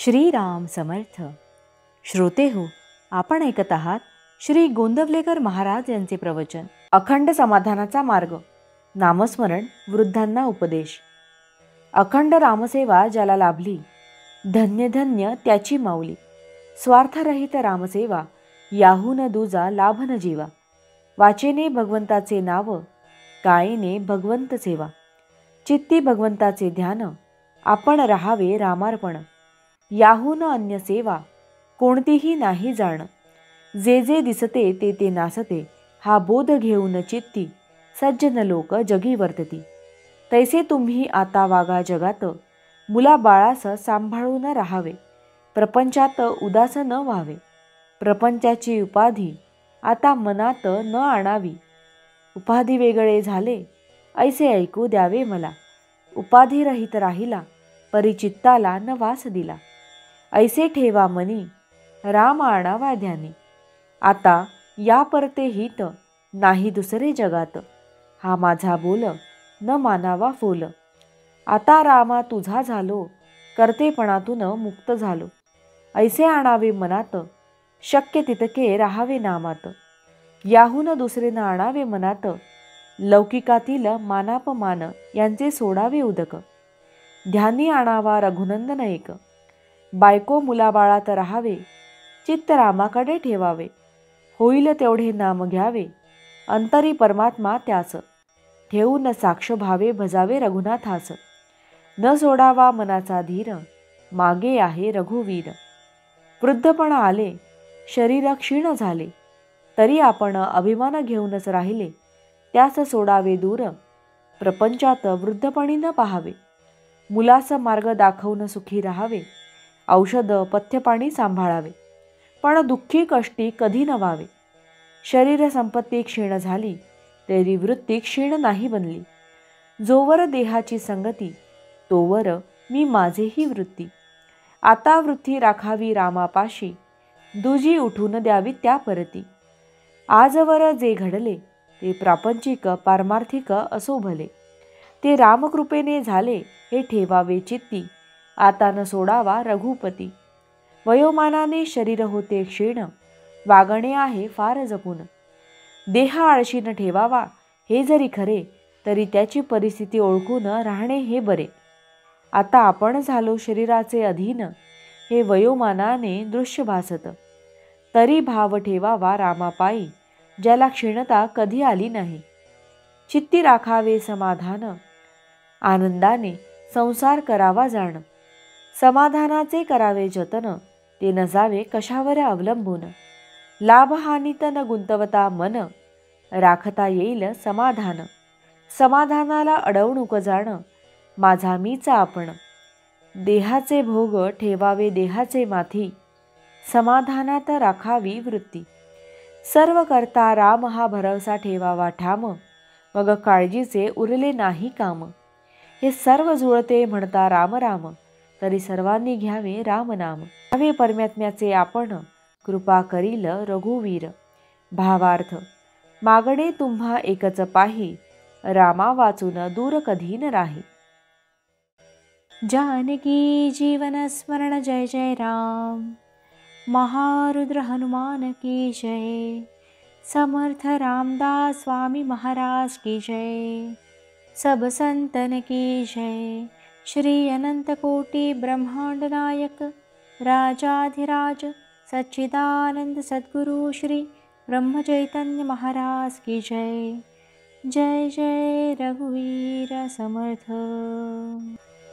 श्रीराम समर्थ. श्रोते हो, आपण ऐकत आहात श्री गोंदवलेकर महाराज यांचे प्रवचन. अखंड समाधानाचा मार्ग. नामस्मरण वृद्धांना उपदेश. अखंड रामसेवा ज्याला लाभली, धन्य धन्य त्याची माऊली. स्वार्थरहित रामसेवा, याहून दूजा लाभ न जीवा. वाचेने भगवंताचे नाव, कायेने भगवंत सेवा. चित्ती भगवंताचे ध्यान, आपण राहावे रामार्पण. याहून अन्य सेवा, कोणतीही नाही जाण. जे जे दिसते ते ते नासते, हा बोध घेऊन चित्ती. सज्जन लोक जगी वर्तती. तैसे तुम्ही आता वागा जगात, मुला बाळास सांभाळून राहावे. प्रपंचात उदास न व्हावे. प्रपंचाची उपाधी आता मनात न आणावी. उपाधी वेगळे झाले, ऐसे ऐकू द्यावे मला. उपाधी रहित राहिला, परिचित्ताला न वास दिला. ऐसे ठेवा मनी, राम आणावा ध्यानी. आता या परते हित, नाही दुसरे जगात. हा माझा बोल, न मानावा फोल. आता रामा तुझा झालो, कर्तेपणातून मुक्त झालो. ऐसे आणावे मनात, शक्य तितके राहावे नामात. याहून दुसरे न आणावे मनात, लौकिकातील मानापमान यांचे सोडावे उदक. ध्यानी आणावा रघुनंदन एक. बायको मुलाबाळात राहावे, चित्त रामाकडे ठेवावे. होईल तेवढे नाम घ्यावे, अंतरी परमात्मा त्यास. ठेवून साक्ष भावे भजावे रघुनाथास. न सोडावा मनाचा धीर, मागे आहे रघुवीर. वृद्धपण आले, शरीर क्षीण झाले, तरी आपण अभिमान घेऊनच राहिले. त्यास सोडावे दूर, प्रपंचात वृद्धपणी न पाहावे. मुलास मार्ग दाखवून सुखी राहावे. औषध पथ्यपाणी सांभाळावे, पण दुःखी कष्टी कधी न व्हावे. शरीर संपत्ती क्षीण झाली, तरी वृत्ती क्षीण नाही बनली. जोवर देहाची संगती, तोवर मी माझेही वृत्ती. आता वृत्ती राखावी रामापाशी, दुजी उठून द्यावी त्या परती. आजवर जे घडले, ते प्रापंचिक पारमार्थिक असो भले. ते रामकृपेने झाले, हे ठेवावे चित्ती. आता न सोडावा रघुपती. वयोमानाने शरीर होते क्षीण, वागणे आहे फार जपून. देह आळशी न ठेवावा, हे जरी खरे, तरी त्याची परिस्थिती ओळखून राहणे हे बरे. आता आपण झालो शरीराचे अधीन, हे वयोमानाने दृश्य भासत. तरी भाव ठेवावा रामापायी, ज्याला क्षीणता कधी आली नाही. चित्ती राखावे समाधान, आनंदाने संसार करावा जाण. समाधानाचे करावे जतन, ते न जावे कशावर अवलंबून. लाभहानीत न गुंतवता मन, राखता येईल समाधान. समाधानाला अडवणूक जाण, माझा मीच आपण. देहाचे भोग ठेवावे देहाचे माथी, समाधानात राखावी वृत्ती. सर्व करता राम हा भरवसा ठेवावा ठाम, मग काळजीचे उरले नाही काम. हे सर्व जुळते म्हणता राम राम, तरी सर्वांनी घ्यावे रामनाम. घ्यावे परमात्म्याचे आपण, कृपा करील रघुवीर. भावार्थ. मागणे तुम्हा एकच पाही, रामा वाचून दूर कधी न राही. जानकी जीवन स्मरण जय जय राम. महारुद्र हनुमान की जय. समर्थ रामदास स्वामी महाराज की जय. सब संतन की जय. श्री अनंत कोटि ब्रह्मांड नायक, राजाधिराज सच्चिदानंद सद्गुरु श्री ब्रह्म चैतन्य महाराज की जय. जय जय रघुवीर समर्थ.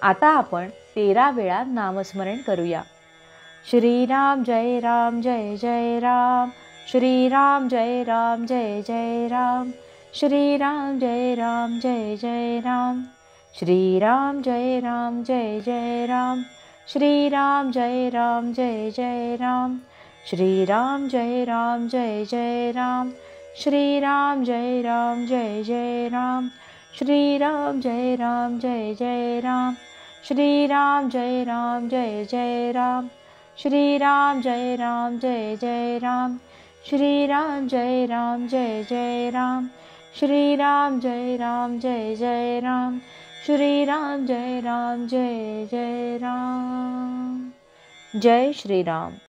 आता आपण 13 वेळा नामस्मरण करूया. श्रीराम जय राम जय जय राम. श्रीराम जय राम जय जय राम. श्रीराम जय राम जय जय राम. श्रीराम जय राम जय जय राम. श्रीराम जय राम जय जय राम. श्रीराम जय राम जय जय राम. श्रीराम जय राम जय जय राम. श्रीराम जय राम जय जय राम. श्रीराम जय राम जय जय राम. श्रीराम जय राम जय जय राम. श्रीराम जय राम जय जय राम. श्रीराम जय राम जय जय राम. श्रीराम जय राम जय जय राम. जय श्रीराम.